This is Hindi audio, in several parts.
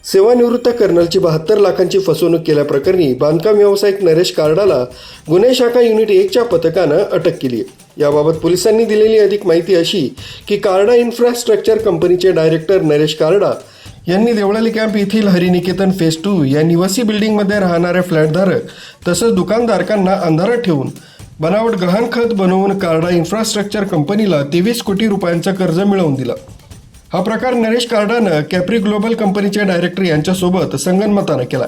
सेवानिवृत्त कर्नलची 72 लाखांची फसवणूक केल्याप्रकरणी बांधकाम व्यावसायिक नरेश कार्डाला गुन्हे शाखा युनिट 1च्या पथकानं अटक केली आहे। याबाबत पोलिसांनी दिलेली अधिक माहिती अशी की कार्डा इन्फ्रास्ट्रक्चर कंपनीचे डायरेक्टर नरेश कार्डा यांनी देवळाली कॅम्प येथील हरिनिकेतन फेज 2 या निवासी बिल्डिंगमध्ये राहणाऱ्या फ्लॅटधारक तसंच दुकानधारकांना अंधारात ठेवून बनावट गहाणखत बनवून कार्डा इन्फ्रास्ट्रक्चर कंपनीला 23 कोटी रुपयांचं कर्ज मिळवून दिलं। हा प्रकार नरेश कार्डानं कॅप्री ग्लोबल कंपनीचे डायरेक्टर यांच्यासोबत संगनमतानं केला।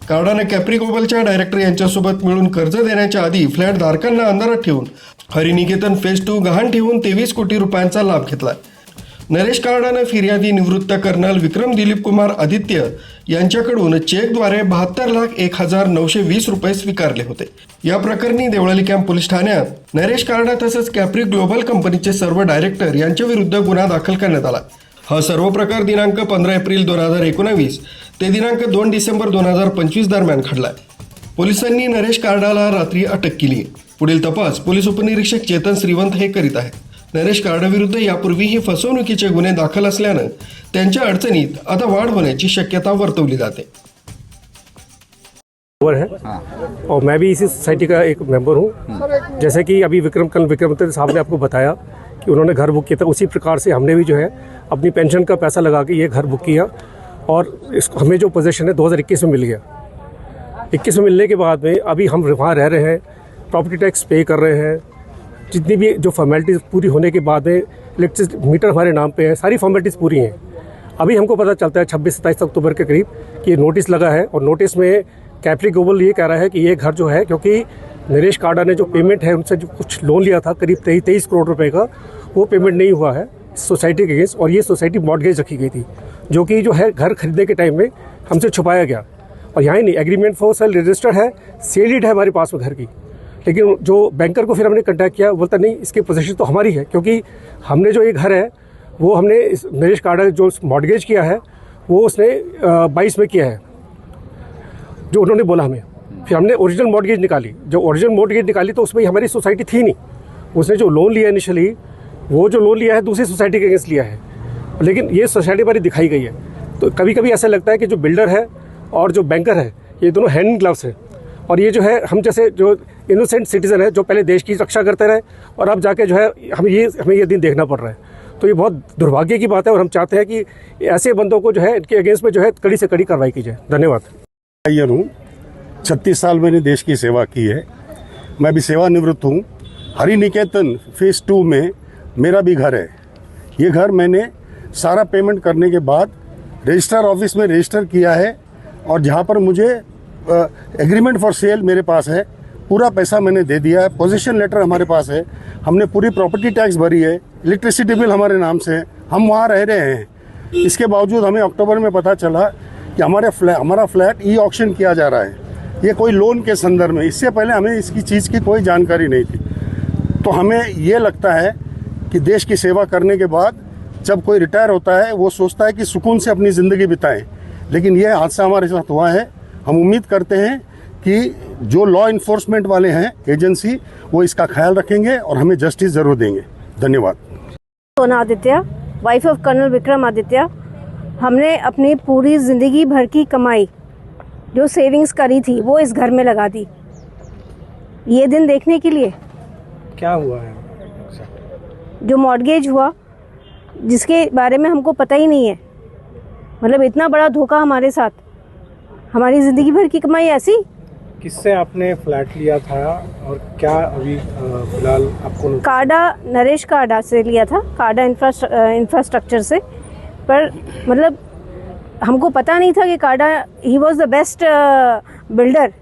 कार्डानं कॅप्री ग्लोबलच्या डायरेक्टर यांच्यासोबत मिळून कर्ज देण्याच्या आधी फ्लॅट धारकांना अंधारात ठेवून हरिनिकेतन फेज 2 गहाण ठेवून 23 कोटी रुपयांचा लाभ घेतला। नरेश कार्डानं फिर्यादी निवृत्त कर्नल विक्रम दिलीप कुमार आदित्य यांच्याकडून चेकद्वारे 72,01,920 रुपये स्वीकारले होते। या प्रकरणी देवळाली कॅम्प पोलीस ठाण्यात नरेश कार्डा तसंच कॅप्री ग्लोबल कंपनीचे सर्व डायरेक्टर यांच्या विरुद्ध गुन्हा दाखल करण्यात आला। हा सर्व प्रकार दिनांक 15 एप्रिल 2019 ते दिनांक 2 डिसेंबर 2025 दरम्यान घडला। पोलिसांनी नरेश कार्डाला रात्री अटक केली आहे। पुढील तपास पोलीस उपनिरीक्षक चेतन श्रीवंत हे करीत आहेत। नरेश कार्डाविरुद्ध यापूर्वीही फसवणुकीचे गुन्हे दाखल असल्यानं त्यांच्या अडचणीत आता वाढ होण्याची शक्यता वर्तवली जाते। है और मैं भी इसी सोसाइटी का एक मेंबर हूँ। जैसे कि अभी कर्नल विक्रम साहब ने आपको बताया कि उन्होंने घर बुक किया था, उसी प्रकार से हमने भी जो है अपनी पेंशन का पैसा लगा के ये घर बुक किया और इसको हमें जो पोजीशन है 2021 में मिल गया। 21 में मिलने के बाद में अभी हम वहाँ रह रहे हैं, प्रॉपर्टी टैक्स पे कर रहे हैं, जितनी भी जो फॉर्मेलिटीज़ पूरी होने के बाद में इलेक्ट्रिसिटी मीटर हमारे नाम पे है, सारी फॉर्मेलिटीज़ पूरी हैं। अभी हमको पता चलता है 26-27 अक्टूबर के करीब कि नोटिस लगा है और नोटिस में कैप्री ग्लोबल ये कह रहा है कि ये घर जो है, क्योंकि नरेश कार्डा ने जो पेमेंट है उनसे जो कुछ लोन लिया था करीब 23 करोड़ रुपए का, वो पेमेंट नहीं हुआ है सोसाइटी के अगेंस्ट, और ये सोसाइटी मॉर्गेज रखी गई थी जो कि जो है घर खरीदने के टाइम में हमसे छुपाया गया। और यहाँ ही नहीं, एग्रीमेंट फॉर सेल रजिस्टर्ड है, सेल डीड है हमारे पास में घर की, लेकिन जो बैंकर को फिर हमने कांटेक्ट किया, बोलता नहीं इसकी पोजीशन तो हमारी है, क्योंकि हमने जो ये घर है वो हमने नरेश कार्डा जो मॉर्गेज किया है वो उसने 22 में किया है जो उन्होंने बोला हमें। फिर हमने ओरिजिनल मॉर्गेज निकाली, जो ओरिजिनल मॉर्गेज निकाली तो उसमें हमारी सोसाइटी थी नहीं। उसने जो लोन लिया इनिशियली, वो जो लोन लिया है दूसरी सोसाइटी के अगेंस्ट लिया है, लेकिन ये सोसाइटी हमारी दिखाई गई है। तो कभी कभी ऐसा लगता है कि जो बिल्डर है और जो बैंकर है ये दोनों हैंड इन ग्लव्स है, और ये जो है हम जैसे जो इनोसेंट सिटीजन है जो पहले देश की रक्षा करते रहे और अब जाके जो है हमें ये दिन देखना पड़ रहा है। तो ये बहुत दुर्भाग्य की बात है और हम चाहते हैं कि ऐसे बंदों को जो है इनके अगेंस्ट में जो है कड़ी से कड़ी कार्रवाई की जाए। धन्यवाद। हूँ 36 साल मैंने देश की सेवा की है, मैं भी सेवानिवृत्त हूँ। हरिनिकेतन फेज 2 में मेरा भी घर है। ये घर मैंने सारा पेमेंट करने के बाद रजिस्ट्रार ऑफिस में रजिस्टर किया है, और जहाँ पर मुझे एग्रीमेंट फॉर सेल मेरे पास है, पूरा पैसा मैंने दे दिया है। पोजीशन लेटर हमारे पास है, हमने पूरी प्रॉपर्टी टैक्स भरी है, इलेक्ट्रिसिटी बिल हमारे नाम से है, हम वहाँ रह रहे हैं। इसके बावजूद हमें अक्टूबर में पता चला कि हमारा फ्लैट ई ऑक्शन किया जा रहा है, ये कोई लोन के संदर्भ में। इससे पहले हमें इसकी चीज़ की कोई जानकारी नहीं थी। तो हमें ये लगता है कि देश की सेवा करने के बाद जब कोई रिटायर होता है वो सोचता है कि सुकून से अपनी ज़िंदगी बिताएं, लेकिन ये हादसा हमारे साथ हुआ है। हम उम्मीद करते हैं कि जो लॉ इन्फोर्समेंट वाले हैं एजेंसी, वो इसका ख्याल रखेंगे और हमें जस्टिस ज़रूर देंगे। धन्यवाद। Sona Aditya, wife of colonel Vikram Aditya. हमने अपनी पूरी ज़िंदगी भर की कमाई जो सेविंग्स करी थी वो इस घर में लगा दी, ये दिन देखने के लिए। क्या हुआ है? जो मॉर्गेज हुआ जिसके बारे में हमको पता ही नहीं है, मतलब इतना बड़ा धोखा हमारे साथ। हमारी ज़िंदगी भर की कमाई ऐसी। किससे आपने फ्लैट लिया था और क्या अभी फिलहाल आपको? कार्डा, नरेश कार्डा से लिया था, कार्डा इंफ्रास्ट्रक्चर से। पर मतलब हमको पता नहीं था कि कार्डा he was the best builder,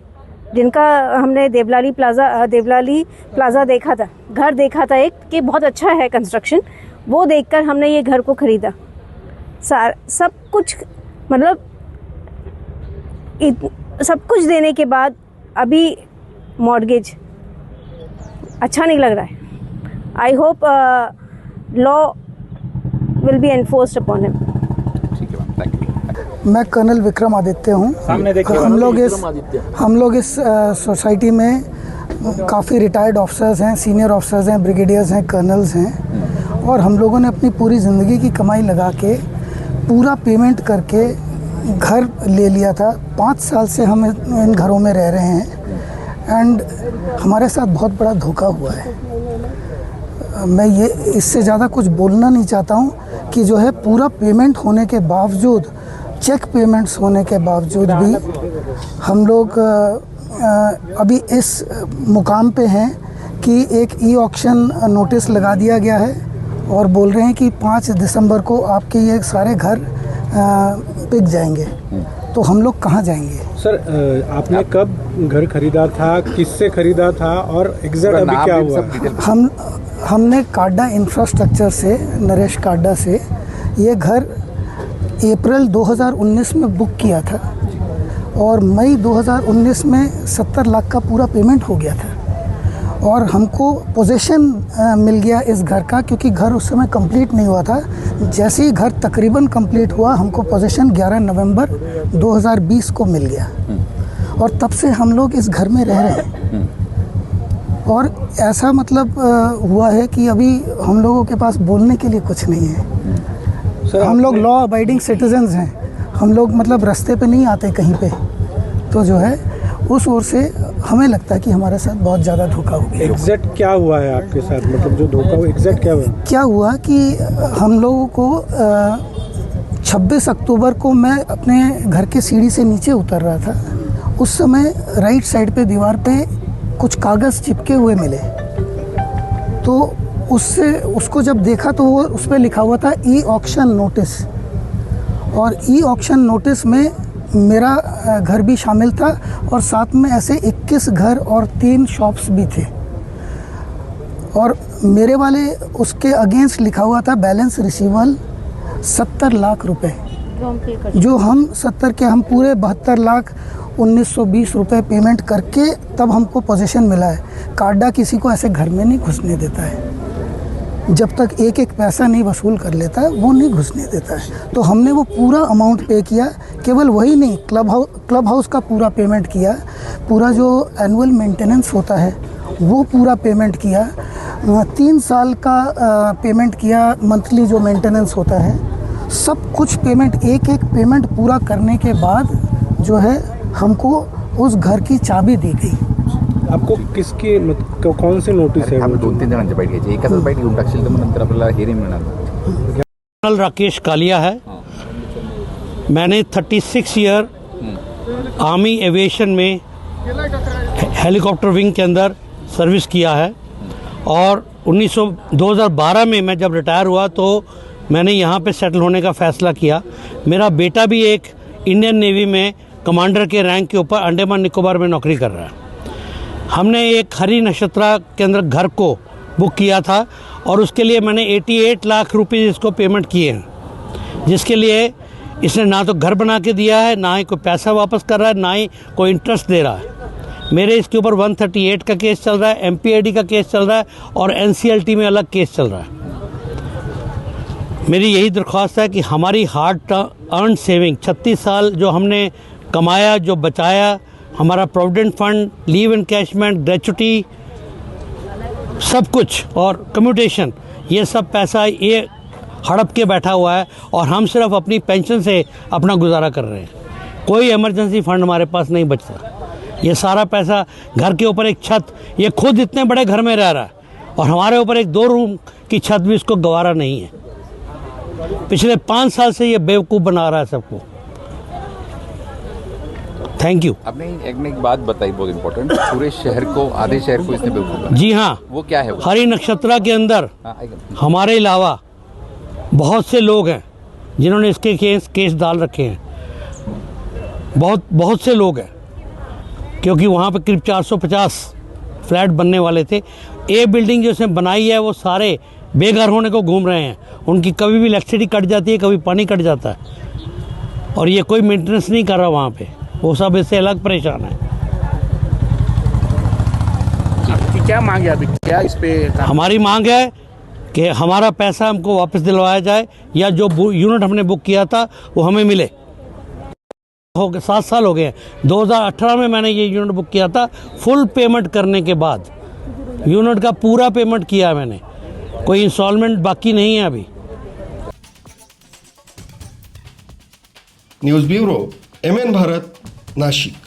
जिनका हमने देवलाली प्लाज़ा देखा था, घर देखा था एक कि बहुत अच्छा है कंस्ट्रक्शन, वो देखकर हमने ये घर को ख़रीदा। सब कुछ मतलब सब कुछ देने के बाद अभी मॉर्गेज अच्छा नहीं लग रहा है। I hope law will be enforced upon him. मैं कर्नल विक्रम आदित्य हूँ। हम लोग इस सोसाइटी में काफ़ी रिटायर्ड ऑफिसर्स हैं, सीनियर ऑफिसर्स हैं, ब्रिगेडियर्स हैं, कर्नल्स हैं, और हम लोगों ने अपनी पूरी ज़िंदगी की कमाई लगा के पूरा पेमेंट करके घर ले लिया था। 5 साल से हम इन घरों में रह रहे हैं एंड हमारे साथ बहुत बड़ा धोखा हुआ है। मैं ये इससे ज़्यादा कुछ बोलना नहीं चाहता हूँ कि जो है पूरा पेमेंट होने के बावजूद, चेक पेमेंट्स होने के बावजूद भी हम लोग अभी इस मुकाम पे हैं कि एक ई ऑक्शन नोटिस लगा दिया गया है और बोल रहे हैं कि 5 दिसंबर को आपके ये सारे घर बिक जाएंगे। तो हम लोग कहाँ जाएंगे? सर, आपने कब घर खरीदा था, किससे खरीदा था और एग्जैक्ट अभी क्या हुआ? हमने काडा इंफ्रास्ट्रक्चर से, नरेश काडा से ये घर अप्रैल 2019 में बुक किया था और मई 2019 में 70 लाख का पूरा पेमेंट हो गया था और हमको पोजीशन मिल गया इस घर का, क्योंकि घर उस समय कंप्लीट नहीं हुआ था। जैसे ही घर तकरीबन कंप्लीट हुआ हमको पोजीशन 11 नवंबर 2020 को मिल गया और तब से हम लोग इस घर में रह रहे हैं। और ऐसा मतलब हुआ है कि अभी हम लोगों के पास बोलने के लिए कुछ नहीं है। सर, हम लोग लॉ अबाइडिंग सिटीजन्स हैं, हम लोग मतलब रास्ते पे नहीं आते कहीं पे। तो जो है उस ओर से हमें लगता है कि हमारे साथ बहुत ज़्यादा धोखा हो गया। एग्जैक्ट क्या हुआ है आपके साथ, मतलब जो धोखा हुआ एग्जैक्ट क्या हुआ कि हम लोगों को 26 अक्टूबर को मैं अपने घर के सीढ़ी से नीचे उतर रहा था। उस समय राइट साइड पे दीवार पे कुछ कागज़ चिपके हुए मिले, तो उसको जब देखा तो वो उस पर लिखा हुआ था ई ऑक्शन नोटिस, और ई ऑक्शन नोटिस में मेरा घर भी शामिल था और साथ में ऐसे 21 घर और 3 शॉप्स भी थे। और मेरे वाले उसके अगेंस्ट लिखा हुआ था बैलेंस रिसीवल 70 लाख रुपए, जो हम 70 के हम पूरे 72 लाख 1920 रुपये पेमेंट करके तब हमको पोजीशन मिला है। काडा किसी को ऐसे घर में नहीं घुसने देता है, जब तक एक एक पैसा नहीं वसूल कर लेता है वो नहीं घुसने देता है। तो हमने वो पूरा अमाउंट पे किया, केवल वही नहीं, क्लब हाउस का पूरा पेमेंट किया, पूरा जो एनुअल मेंटेनेंस होता है वो पूरा पेमेंट किया, 3 साल का पेमेंट किया, मंथली जो मेंटेनेंस होता है, सब कुछ पेमेंट, एक एक पेमेंट पूरा करने के बाद जो है हमको उस घर की चाबी दी गई। आपको किसकी कौन से नोटीस है? आम्ही 2-3 जणांचे बाईट घ्यायचे, एकाच बाईट घेऊन टाकशील तर मग नंतर आपल्याला हेअरिंग मिळणार. कर्नल राकेश कालिया है। मैंने 36 ईयर आर्मी एविएशन में हेलीकॉप्टर विंग के अंदर सर्विस किया है और 2012 में मैं जब रिटायर हुआ तो मैंने यहाँ पे सेटल होने का फ़ैसला किया। मेरा बेटा भी एक इंडियन नेवी में कमांडर के रैंक के ऊपर अंडमान निकोबार में नौकरी कर रहा है। हमने एक हरी नक्षत्रा के अंदर घर को बुक किया था और उसके लिए मैंने 88 लाख रुपये इसको पेमेंट किए हैं, जिसके लिए इसने ना तो घर बना के दिया है, ना ही कोई पैसा वापस कर रहा है, ना ही कोई इंटरेस्ट दे रहा है। मेरे इसके ऊपर 138 का केस चल रहा है, MPAD का केस चल रहा है और NCLT में अलग केस चल रहा है। मेरी यही दरख्वास्त है कि हमारी हार्ड अर्न सेविंग 36 साल जो हमने कमाया, जो बचाया, हमारा provident fund, leave encashment, gratuity, सब कुछ और कम्यूटेशन, ये सब पैसा ये हड़प के बैठा हुआ है और हम सिर्फ अपनी पेंशन से अपना गुजारा कर रहे हैं। कोई इमरजेंसी फंड हमारे पास नहीं बचता। ये सारा पैसा घर के ऊपर एक छत, ये खुद इतने बड़े घर में रह रहा है और हमारे ऊपर एक 2 रूम की छत भी इसको गवारा नहीं है। पिछले 5 साल से ये बेवकूफ़ बना रहा है सबको। Thank you. आपने एक बात बताई बहुत इंपॉर्टेंट, पूरे शहर को, आधे शहर को इसने बेवकूफ बनाया। जी हाँ, वो क्या है? हरी नक्षत्रा के अंदर हमारे अलावा बहुत से लोग हैं जिन्होंने इसके केस डाल रखे हैं। बहुत से लोग हैं, क्योंकि वहाँ पे करीब 450 फ्लैट बनने वाले थे। ये बिल्डिंग जो इसने बनाई है वो सारे बेघर होने को घूम रहे हैं। उनकी कभी भी इलेक्ट्रिसिटी कट जाती है, कभी पानी कट जाता है और ये कोई मेंटेनेंस नहीं कर रहा वहाँ पे, वो सब इससे अलग परेशान है। आपकी क्या मांग है अभी? क्या इस पे हमारी मांग है कि हमारा पैसा हमको वापस दिलवाया जाए या जो यूनिट हमने बुक किया था वो हमें मिले। हो गए 7 साल हो गए हैं। 2018 में मैंने ये यूनिट बुक किया था, फुल पेमेंट करने के बाद यूनिट का पूरा पेमेंट किया है मैंने, कोई इंस्टॉलमेंट बाकी नहीं है अभी। News bureau MN Bharat Nashik.